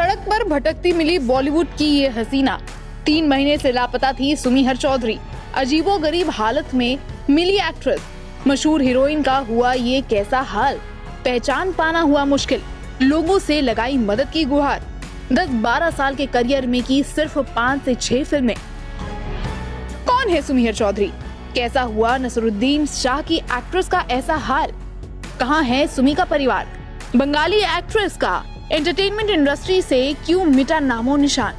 सड़क पर भटकती मिली बॉलीवुड की ये हसीना 3 महीने से लापता थी सुमिहर चौधरी। अजीबोगरीब हालत में मिली एक्ट्रेस। मशहूर हीरोइन का हुआ ये कैसा हाल, पहचान पाना हुआ मुश्किल। लोगों से लगाई मदद की गुहार। 10-12 साल के करियर में की सिर्फ 5 से 6 फिल्में। कौन है सुमिहर चौधरी? कैसा हुआ नसरुद्दीन शाह की एक्ट्रेस का ऐसा हाल? कहाँ है सुमी का परिवार? बंगाली एक्ट्रेस का एंटरटेनमेंट इंडस्ट्री से क्यों मिटा नामो निशान?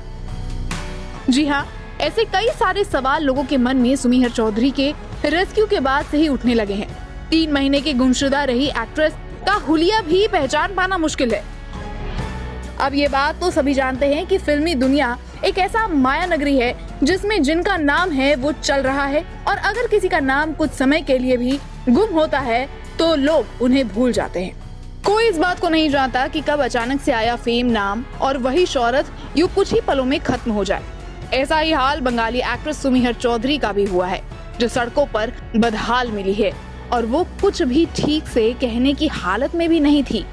जी हाँ, ऐसे कई सारे सवाल लोगों के मन में सुमिहर चौधरी के रेस्क्यू के बाद से ही उठने लगे हैं। 3 महीने की गुमशुदा रही एक्ट्रेस का हुलिया भी पहचान पाना मुश्किल है। अब ये बात तो सभी जानते हैं कि फिल्मी दुनिया एक ऐसा माया नगरी है जिसमें जिनका नाम है वो चल रहा है, और अगर किसी का नाम कुछ समय के लिए भी गुम होता है तो लोग उन्हें भूल जाते हैं। कोई इस बात को नहीं जानता कि कब अचानक से आया फेम, नाम और वही शोहरत यूं कुछ ही पलों में खत्म हो जाए। ऐसा ही हाल बंगाली एक्ट्रेस सुमिहर चौधरी का भी हुआ है, जो सड़कों पर बदहाल मिली है और वो कुछ भी ठीक से कहने की हालत में भी नहीं थी।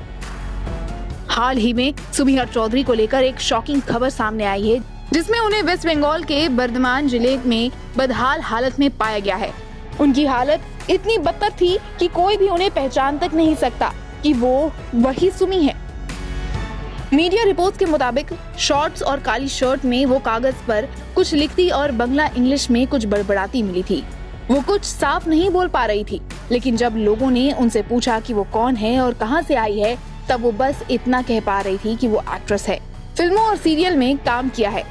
हाल ही में सुमिहर चौधरी को लेकर एक शॉकिंग खबर सामने आई है, जिसमें उन्हें वेस्ट बंगाल के बर्धमान जिले में बदहाल हालत में पाया गया है। उनकी हालत इतनी बदतर थी कि कोई भी उन्हें पहचान तक नहीं सकता कि वो वही सुमी है। मीडिया रिपोर्ट्स के मुताबिक शॉर्ट्स और काली शर्ट में वो कागज पर कुछ लिखती और बंगला इंग्लिश में कुछ बड़बड़ाती मिली थी। वो कुछ साफ नहीं बोल पा रही थी, लेकिन जब लोगों ने उनसे पूछा कि वो कौन है और कहां से आई है, तब वो बस इतना कह पा रही थी कि वो एक्ट्रेस है, फिल्मों और सीरियल में काम किया है।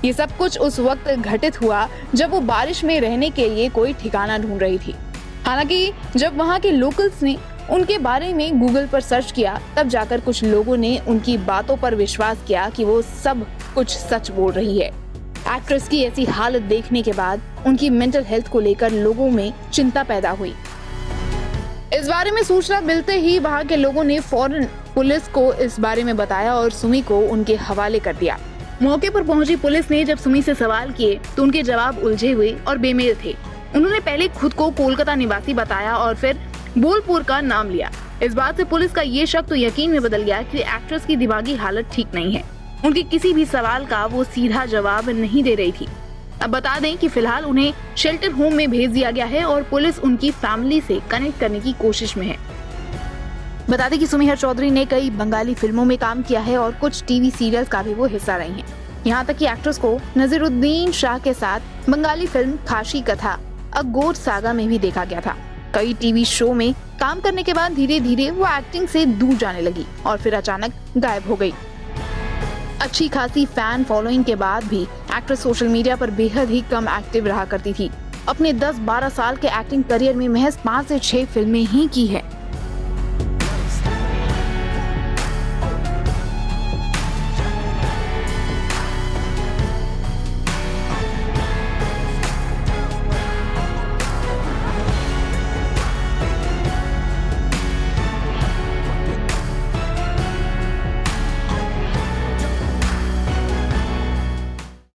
ये सब कुछ उस वक्त घटित हुआ जब वो बारिश में रहने के लिए कोई ठिकाना ढूंढ रही थी। हालांकि जब वहाँ के लोकल्स ने उनके बारे में गूगल पर सर्च किया, तब जाकर कुछ लोगों ने उनकी बातों पर विश्वास किया कि वो सब कुछ सच बोल रही है। एक्ट्रेस की ऐसी हालत देखने के बाद उनकी मेंटल हेल्थ को लेकर लोगों में चिंता पैदा हुई। इस बारे में सूचना मिलते ही वहाँ के लोगों ने फौरन पुलिस को इस बारे में बताया और सुमी को उनके हवाले कर दिया। मौके पर पहुंची पुलिस ने जब सुमी से सवाल किए तो उनके जवाब उलझे हुए और बेमेल थे। उन्होंने पहले खुद को कोलकाता निवासी बताया और फिर बोलपुर का नाम लिया। इस बात से पुलिस का ये शक तो यकीन में बदल गया कि एक्ट्रेस की दिमागी हालत ठीक नहीं है। उनके किसी भी सवाल का वो सीधा जवाब नहीं दे रही थी। अब बता दें कि फिलहाल उन्हें शेल्टर होम में भेज दिया गया है और पुलिस उनकी फैमिली से कनेक्ट करने की कोशिश में है। बता दें कि सुमिहर चौधरी ने कई बंगाली फिल्मों में काम किया है और कुछ टीवी सीरियल्स का भी वो हिस्सा रही हैं। यहाँ तक कि एक्ट्रेस को नसरुद्दीन शाह के साथ बंगाली फिल्म खाशी कथा अ गोड सागा में भी देखा गया था। कई टीवी शो में काम करने के बाद धीरे धीरे वो एक्टिंग से दूर जाने लगी और फिर अचानक गायब हो गई। अच्छी खासी फैन फॉलोइंग के बाद भी एक्ट्रेस सोशल मीडिया पर बेहद ही कम एक्टिव रहा करती थी। अपने 10-12 साल के एक्टिंग करियर में महज 5 से 6 फिल्में ही की है।